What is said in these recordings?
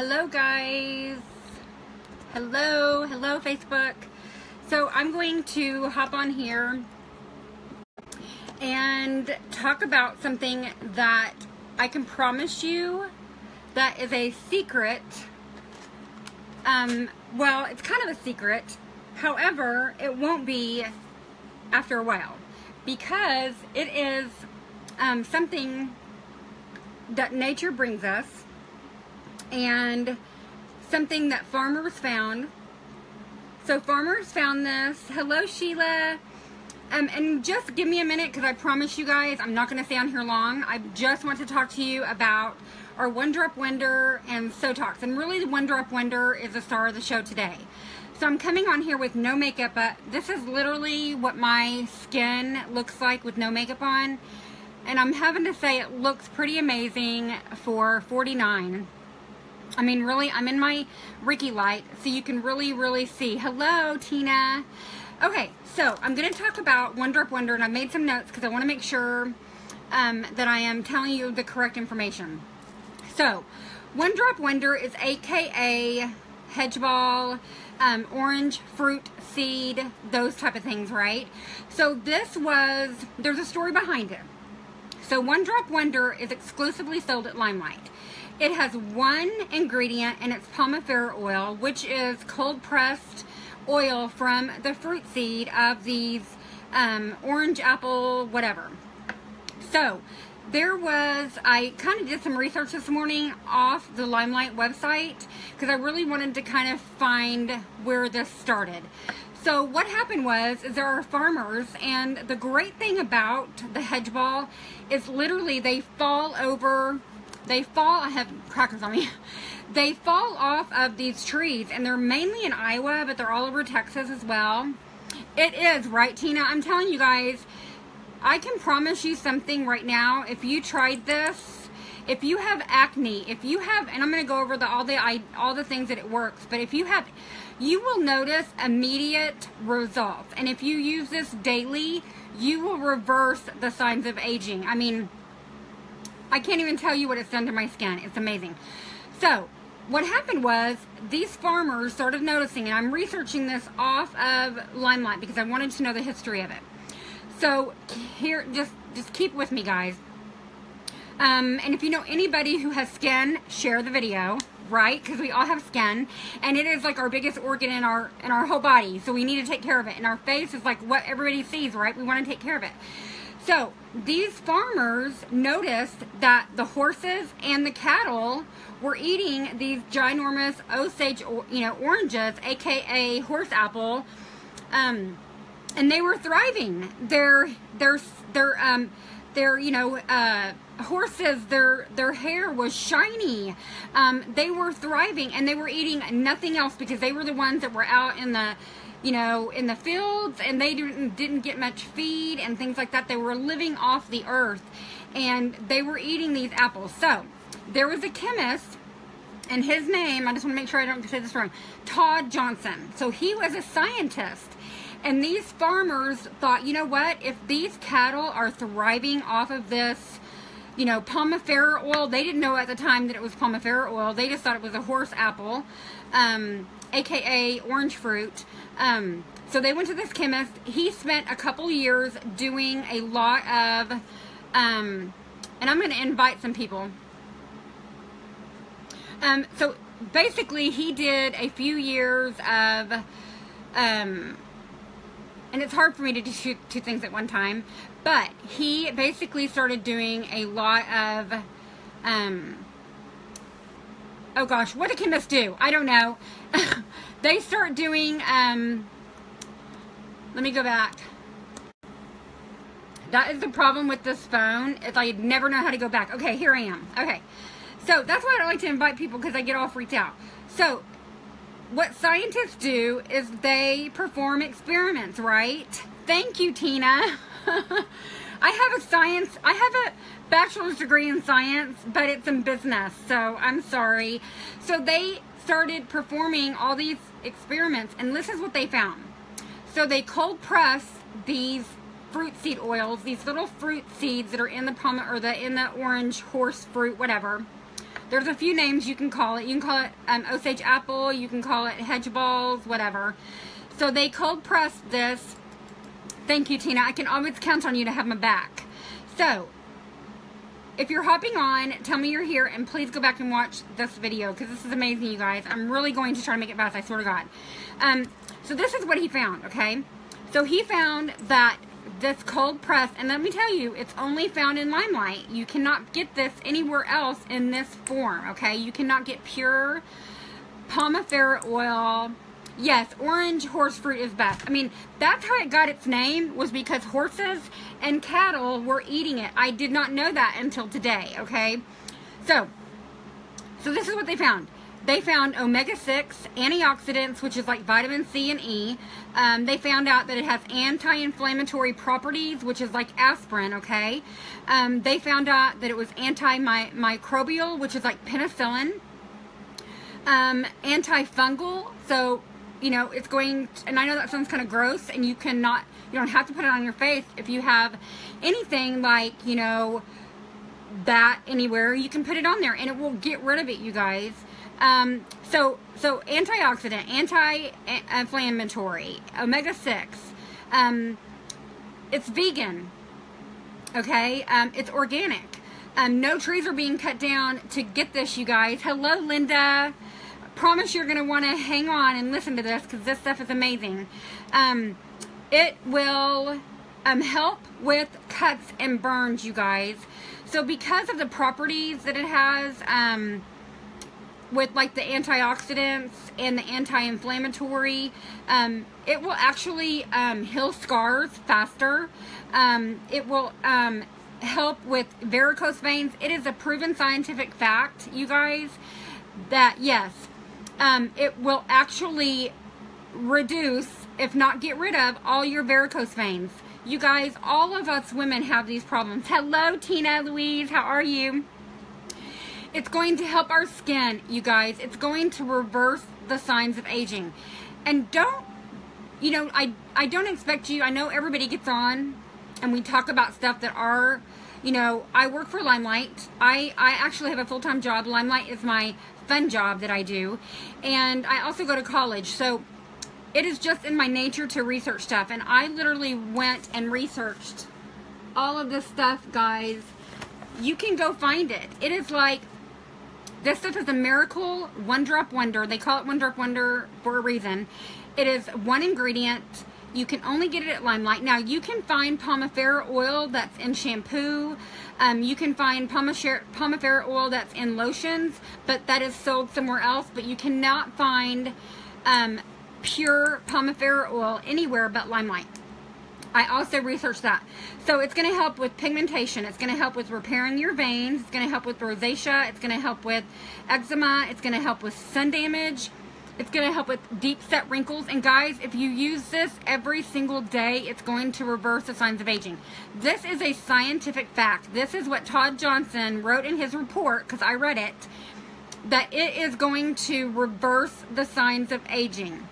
Hello guys, hello Facebook. So I'm going to hop on here and talk about something that I can promise you that is a secret. Well, it's kind of a secret. However, it won't be after a while because it is something that nature brings us and something that farmers found. So farmers found this. Hello, Sheila. And just give me a minute because I promise you guys I'm not going to stay on here long. I just want to talk to you about our One Drop Wonder and Sotox. And really the One Drop Wonder is the star of the show today. So I'm coming on here with no makeup, but this is literally what my skin looks like with no makeup on. And I'm having to say it looks pretty amazing for $49. I mean, really, I'm in my Ricky light, so you can really see. Hello, Tina. Okay, so I'm going to talk about One Drop Wonder, and I made some notes because I want to make sure that I am telling you the correct information. So, One Drop Wonder is AKA hedge ball, orange fruit seed, those type of things, right? So there's a story behind it. So One Drop Wonder is exclusively sold at Limelight. It has one ingredient, and it's pomifera oil, which is cold pressed oil from the fruit seed of these orange, apple, whatever. So I kind of did some research this morning off the Limelight website because I really wanted to kind of find where this started. So what happened is there are farmers, and the great thing about the hedge ball is literally they fall, I have crackers on me. They fall off of these trees, and they're mainly in Iowa, but they're all over Texas as well. It is, right, Tina? I'm telling you guys, I can promise you something right now. If you tried this, if you have acne, and I'm going to go over all the things that it works, but if you have, you will notice immediate results. And if you use this daily, you will reverse the signs of aging. I mean, I can't even tell you what it's done to my skin. It's amazing. So what happened was these farmers started noticing, and I'm researching this off of Limelight because I wanted to know the history of it. So here, just keep with me, guys. And if you know anybody who has skin, share the video, right? Because we all have skin, and it is like our biggest organ in our whole body. So we need to take care of it. And our face is like what everybody sees, right? We want to take care of it. So these farmers noticed that the horses and the cattle were eating these ginormous Osage, oranges, aka horse apple, and they were thriving. Horses, their hair was shiny. They were thriving, and they were eating nothing else because they were the ones that were out in the in the fields, and they didn't get much feed and things like that. They were living off the earth, and they were eating these apples. So there was a chemist, and his name, I just want to make sure I don't say this wrong, Todd Johnson. So he was a scientist, and these farmers thought, you know what, if these cattle are thriving off of this, pomifera oil, they didn't know at the time that it was pomifera oil. They just thought it was a horse apple, aka orange fruit. So they went to this chemist. He spent a couple years doing a lot of, and I'm going to invite some people. So basically he did a few years of, and it's hard for me to do two things at one time, but he basically started doing a lot of, oh gosh, what do chemists do? I don't know. They start doing, let me go back. That is the problem with this phone, is I never know how to go back. Okay, here I am. Okay, so that's why I don't like to invite people, because I get all freaked out. So what scientists do is they perform experiments, right? Thank you, Tina. I have a bachelor's degree in science, but it's in business, so I'm sorry. So they started performing all these experiments, and this is what they found. So they cold press these fruit seed oils, these little fruit seeds that are in the in the orange horse fruit, whatever. There's a few names you can call it. You can call it Osage apple. You can call it hedge balls, whatever. So they cold pressed this. Thank you, Tina. I can always count on you to have my back. So if you're hopping on, tell me you're here, and please go back and watch this video, because this is amazing, you guys. I'm really going to try to make it fast, I swear to God. So this is what he found, okay? So he found that this cold press, and let me tell you, it's only found in Limelight. You cannot get this anywhere else in this form, okay? You cannot get pure Pomifera oil. Yes, orange horse fruit is best. I mean, that's how it got its name, was because horses and cattle were eating it. I did not know that until today, okay? So this is what they found. They found omega-6 antioxidants, which is like vitamin C and E. They found out that it has anti-inflammatory properties, which is like aspirin, okay? They found out that it was antimicrobial, which is like penicillin. Antifungal, so you know, it's going to, and I know that sounds kind of gross, and you don't have to put it on your face if you have anything like, you know, that anywhere, you can put it on there and it will get rid of it, you guys. So antioxidant, anti-inflammatory, omega-6, it's vegan, okay, it's organic, no trees are being cut down to get this, you guys. Hello, Linda. Promise you're going to want to hang on and listen to this, because this stuff is amazing. It will help with cuts and burns, you guys. So because of the properties that it has, with like the antioxidants and the anti-inflammatory, it will actually heal scars faster. It will help with varicose veins. It is a proven scientific fact, you guys, that yes, it will actually reduce, if not get rid of, all your varicose veins. You guys, all of us women have these problems. Hello, Tina Louise. How are you? It's going to help our skin, you guys. It's going to reverse the signs of aging. And don't, you know, I don't expect you, I know everybody gets on and we talk about stuff that are, you know, I work for Limelight. I actually have a full-time job. Limelight is my fun job that I do, and I also go to college, so it is just in my nature to research stuff, and I literally went and researched all of this stuff, guys. You can go find it. It is like, this stuff is a miracle one-drop wonder. They call it one-drop wonder for a reason. It is one ingredient. You can only get it at Limelight. Now, you can find Pomifera oil that's in shampoo. You can find Pomifera oil that's in lotions, but that is sold somewhere else. But you cannot find pure Pomifera oil anywhere but Limelight. I also researched that. So it's going to help with pigmentation. It's going to help with repairing your veins. It's going to help with rosacea. It's going to help with eczema. It's going to help with sun damage. It's going to help with deep set wrinkles. And guys, if you use this every single day, it's going to reverse the signs of aging. This is a scientific fact. This is what Todd Johnson wrote in his report, because I read it, that it is going to reverse the signs of aging.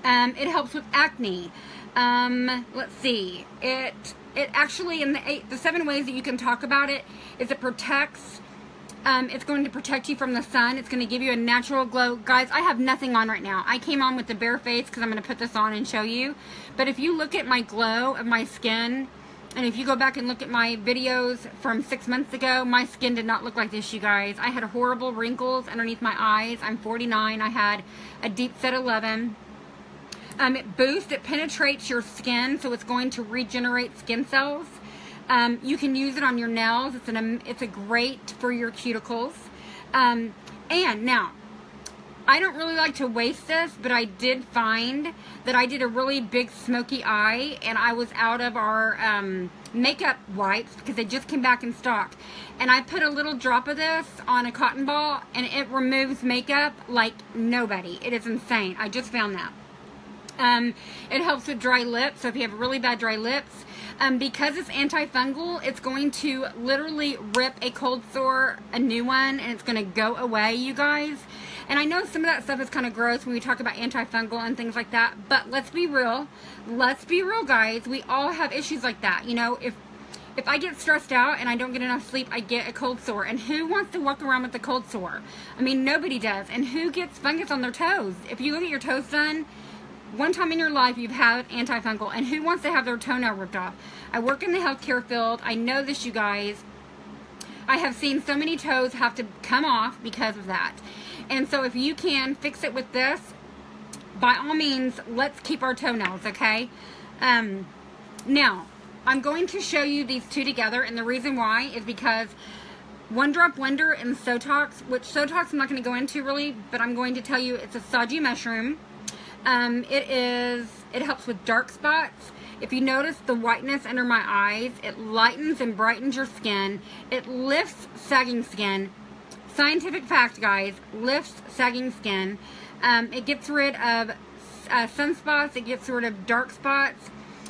It helps with acne. Let's see. It actually, in the 7 ways that you can talk about it, is it protects. It's going to protect you from the sun. It's going to give you a natural glow. Guys, I have nothing on right now. I came on with the bare face because I'm going to put this on and show you. But if you look at my glow of my skin, and if you go back and look at my videos from 6 months ago, my skin did not look like this, you guys. I had horrible wrinkles underneath my eyes. I'm 49. I had a deep set 11. It boosts, it penetrates your skin, so it's going to regenerate skin cells. You can use it on your nails. It's a great for your cuticles. And now, I don't really like to waste this, but I did find that I did a really big smoky eye, and I was out of our makeup wipes because they just came back in stock. And I put a little drop of this on a cotton ball, and it removes makeup like nobody. It is insane. I just found that. It helps with dry lips, so if you have really bad dry lips, because it's antifungal, it's going to literally rip a cold sore a new one, and it's going to go away, you guys. And I know some of that stuff is kind of gross when we talk about antifungal and things like that, but let's be real. Let's be real, guys. We all have issues like that. You know, if if I get stressed out and I don't get enough sleep, I get a cold sore. And who wants to walk around with a cold sore? I mean, nobody does. And who gets fungus on their toes? If you go get your toes done, one time in your life you've had antifungal. And who wants to have their toenail ripped off? I work in the healthcare field. I know this, you guys. I have seen so many toes have to come off because of that. And so if you can fix it with this, by all means, let's keep our toenails, okay? Now, I'm going to show you these two together, and the reason why is because One Drop Wonder and Sotox, which Sotox I'm not going to go into really, but I'm going to tell you it's a Saji mushroom. It helps with dark spots. If you notice the whiteness under my eyes, it lightens and brightens your skin. It lifts sagging skin. Scientific fact, guys, lifts sagging skin. It gets rid of sunspots. It gets rid of dark spots.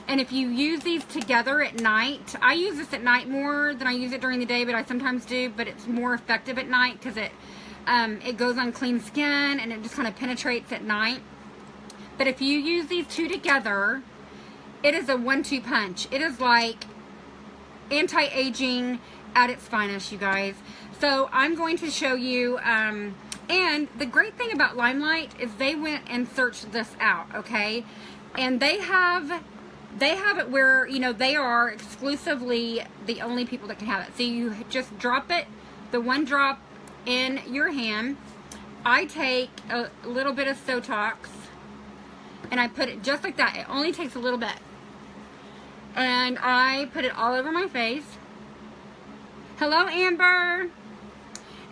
And if you use these together at night, I use this at night more than I use it during the day, but I sometimes do, but it's more effective at night because it goes on clean skin and it just kind of penetrates at night. But if you use these two together, it is a 1-2 punch. It is like anti-aging at its finest, you guys. So I'm going to show you, and the great thing about Limelight is they went and searched this out, okay? And they have it where, you know, they are exclusively the only people that can have it. So you just drop it, the one drop in your hand. I take a little bit of Sotox and I put it just like that. It only takes a little bit. And I put it all over my face. Hello, Amber.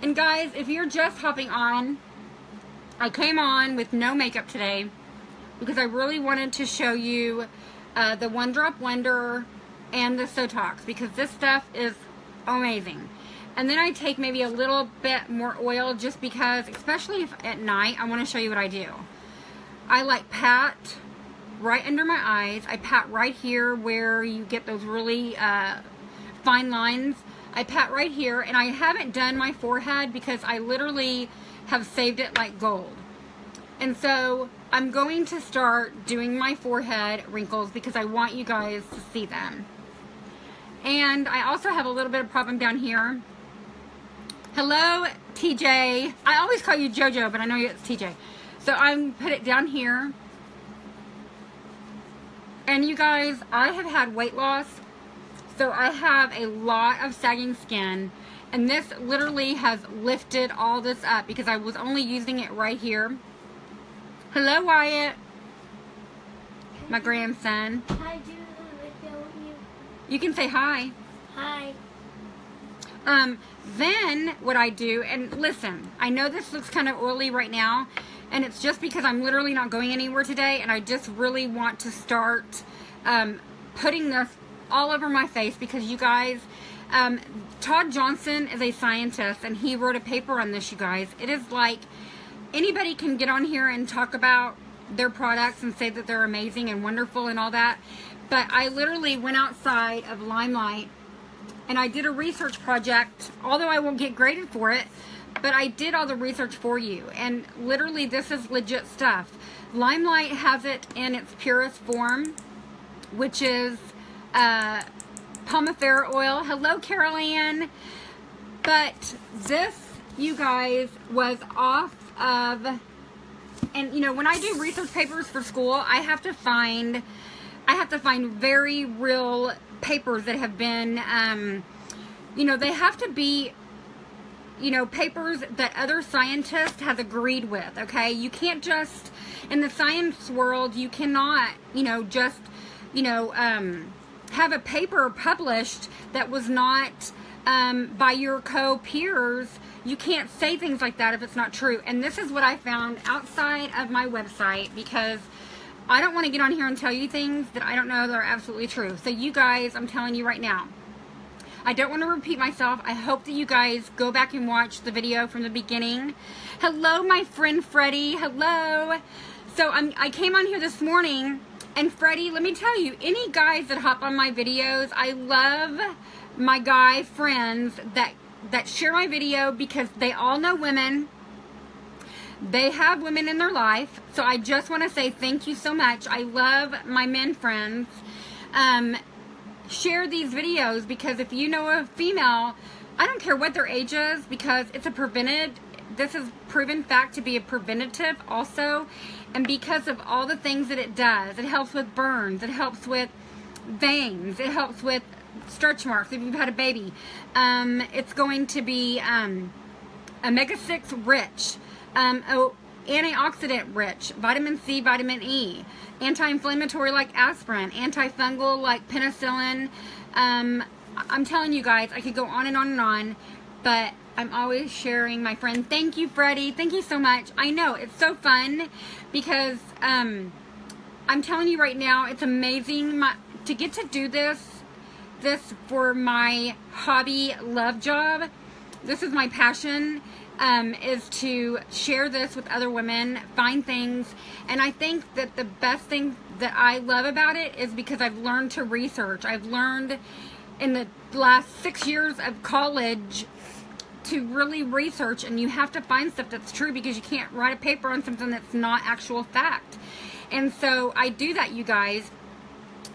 And guys, if you're just hopping on, I came on with no makeup today because I really wanted to show you the One Drop Wonder and the Sotox, because this stuff is amazing. And then I take maybe a little bit more oil just because, especially if at night, I want to show you what I do. I like pat right under my eyes. I pat right here where you get those really fine lines. I pat right here, and I haven't done my forehead because I literally have saved it like gold. And so I'm going to start doing my forehead wrinkles because I want you guys to see them. And I also have a little bit of problem down here. Hello, TJ. I always call you JoJo, but I know it's TJ. So I'm put it down here. And you guys, I have had weight loss. So I have a lot of sagging skin. And this literally has lifted all this up because I was only using it right here. Hello, Wyatt. My grandson. Hi, do the video with you. You can say hi. Hi. Then what I do, and listen, I know this looks kind of oily right now, and it's just because I'm literally not going anywhere today, and I just really want to start putting this all over my face because you guys, Todd Johnson is a scientist, and he wrote a paper on this, you guys. It is like anybody can get on here and talk about their products and say that they're amazing and wonderful and all that, but I literally went outside of Limelight and I did a research project, although I won't get graded for it, but I did all the research for you, and literally this is legit stuff. Limelight has it in its purest form, which is Pomifera oil. Hello, Carol Ann. But this, you guys, was off of, and you know, when I do research papers for school, I have to find very real papers that have been, you know, they have to be, you know, papers that other scientists have agreed with, okay? You can't just, in the science world, you cannot, you know, just, you know, have a paper published that was not by your co-peers. You can't say things like that if it's not true. And this is what I found outside of my website, because I don't want to get on here and tell you things that I don't know that are absolutely true. So you guys, I'm telling you right now, I don't want to repeat myself. I hope that you guys go back and watch the video from the beginning. Hello, my friend Freddie. Hello. So I came on here this morning, and Freddie, let me tell you, any guys that hop on my videos, I love my guy friends that share my video because they all know women. They have women in their life. So I just want to say thank you so much. I love my men friends. share these videos, because if you know a female, I don't care what their age is, because it's a this is proven fact to be a preventative also, and because of all the things that it does. It helps with burns, it helps with veins, it helps with stretch marks if you've had a baby. It's going to be omega-6 rich, antioxidant rich, vitamin C, vitamin E, anti-inflammatory like aspirin, antifungal like penicillin. I'm telling you guys, I could go on and on and on, but I'm always sharing, my friend. Thank you, Freddie. Thank you so much. I know, it's so fun, because I'm telling you right now, it's amazing to get to do this for my hobby love job. This is my passion, is to share this with other women, find things. And I think that the best thing that I love about it is because I've learned to research. I've learned in the last 6 years of college to really research, and you have to find stuff that's true, because you can't write a paper on something that's not actual fact. And so I do that, you guys.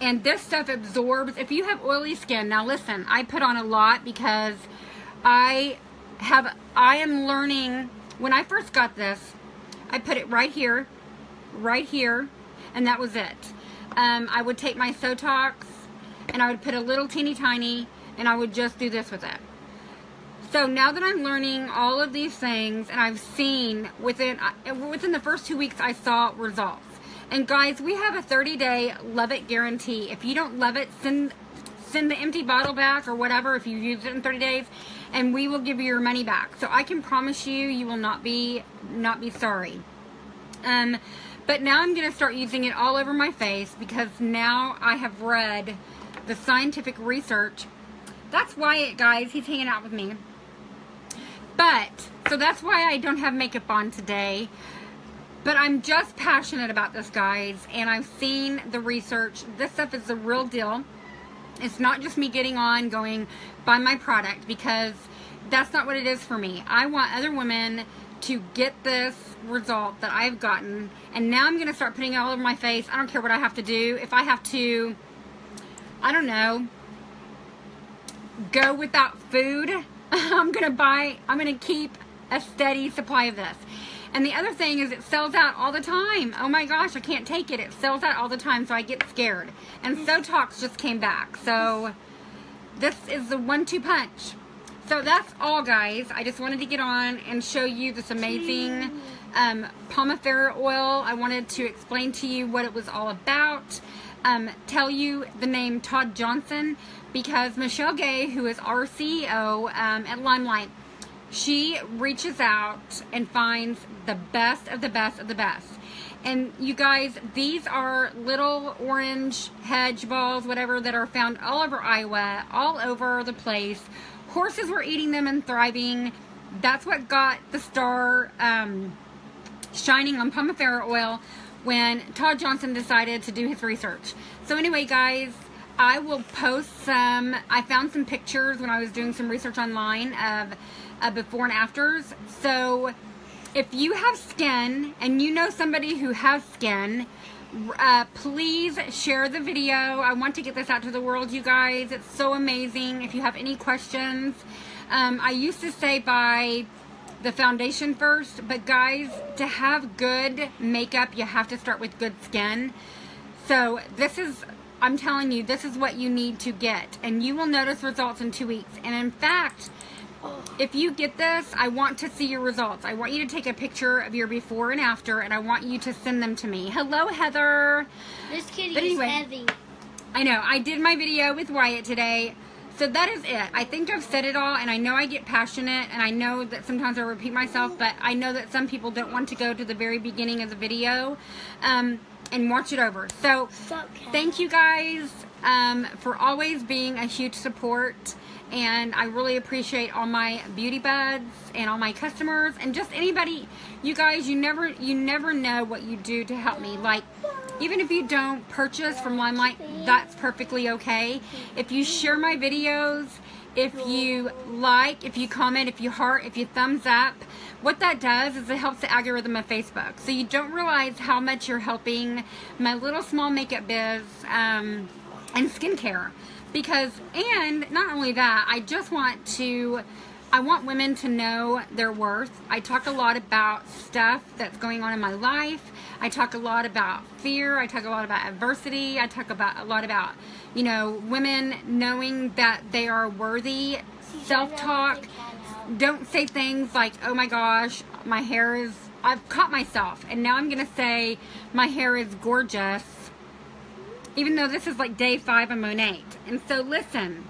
And this stuff absorbs. If you have oily skin, now listen, I put on a lot, because I am learning. When I first got this, I put it right here, and that was it. I would take my Sotox, and I would put a little teeny tiny, and I would just do this with it. So now that I'm learning all of these things, and I've seen within the first 2 weeks, I saw results. And guys, we have a 30-day love it guarantee. If you don't love it, send the empty bottle back or whatever if you used it in 30 days, and we will give you your money back. So I can promise you, you will not be sorry. But now I'm going to start using it all over my face, because now I have read the scientific research. That's Wyatt, guys. He's hanging out with me. So that's why I don't have makeup on today. But I'm just passionate about this, guys. And I've seen the research. This stuff is the real deal. It's not just me getting on, going, buy my product, because that's not what it is for me. I want other women to get this result that I've gotten. And now I'm going to start putting it all over my face. I don't care what I have to do. If I have to, I don't know, go without food, I'm going to keep a steady supply of this. And the other thing is, it sells out all the time. Oh my gosh, I can't take it. It sells out all the time, so I get scared. And Sotox just came back. So this is the 1-2 punch. So that's all, guys. I just wanted to get on and show you this amazing Pomifera oil. I wanted to explain to you what it was all about. Tell you the name Todd Johnson, because Michelle Gay, who is our CEO at Limelight, she reaches out and finds the best of the best of the best. And you guys, these are little orange hedge balls, whatever, that are found all over Iowa, all over the place. Horses were eating them and thriving. That's what got the star shining on Pomifera oil when Todd Johnson decided to do his research. So anyway, guys, I will post some. I found some pictures when I was doing some research online of before and afters. So if you have skin and you know somebody who has skin, please share the video. I want to get this out to the world, you guys. It's so amazing. If you have any questions, I used to say buy the foundation first, but guys, to have good makeup, you have to start with good skin. So this is, I'm telling you, this is what you need to get, and you will notice results in 2 weeks. And in fact, if you get this, I want to see your results. I want you to take a picture of your before and after, and I want you to send them to me. Hello, Heather. This kitty is heavy. I know. I did my video with Wyatt today. So that is it. I think I've said it all, and I know I get passionate, and I know that sometimes I repeat myself, but I know that some people don't want to go to the very beginning of the video and watch it over. So thank you guys for always being a huge support. And I really appreciate all my beauty buds and all my customers and just anybody. You guys, you never know what you do to help me. Like, even if you don't purchase from Limelight, that's perfectly okay. If you share my videos, if you like, if you comment, if you heart, if you thumbs up, what that does is it helps the algorithm of Facebook. So you don't realize how much you're helping my little small makeup biz and skincare. Because, and not only that, I want women to know their worth. I talk a lot about stuff that's going on in my life. I talk a lot about fear. I talk a lot about adversity. I talk a lot about, you know, women knowing that they are worthy. Self-talk. Don't say things like, oh my gosh, my hair is, I've caught myself. And now I'm going to say my hair is gorgeous. Even though this is like day 5 of Monate. And so listen,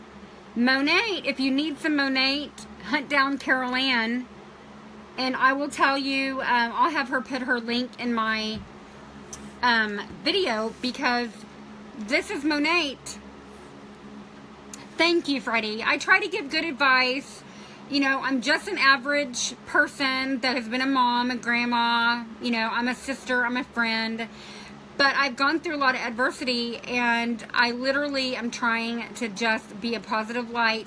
Monate, if you need some Monate, hunt down Carol Ann, and I will tell you, I'll have her put her link in my video, because this is Monate. Thank you, Freddie. I try to give good advice. You know, I'm just an average person that has been a mom, a grandma, you know, I'm a sister, I'm a friend. But I've gone through a lot of adversity, and I literally am trying to just be a positive light,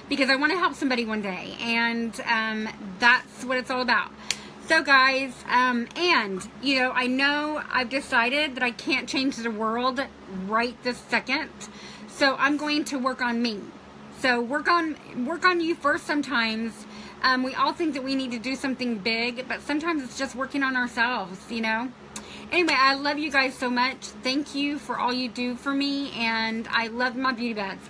because I want to help somebody one day, and that's what it's all about. So guys, and, you know, I know I've decided that I can't change the world right this second, so I'm going to work on me. So work on you first sometimes. We all think that we need to do something big, but sometimes it's just working on ourselves, you know? Anyway, I love you guys so much. Thank you for all you do for me, and I love my beauty beds.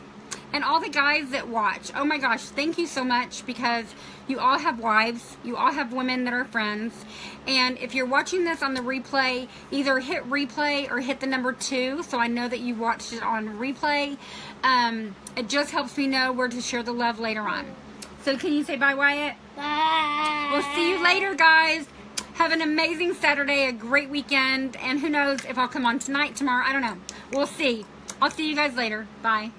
And all the guys that watch, oh my gosh, thank you so much, because you all have wives, you all have women that are friends, and if you're watching this on the replay, either hit replay or hit the number 2, so I know that you watched it on replay. It just helps me know where to share the love later on. So can you say bye, Wyatt? Bye. We'll see you later, guys. Have an amazing Saturday, a great weekend, and who knows if I'll come on tonight, tomorrow, I don't know. We'll see. I'll see you guys later. Bye.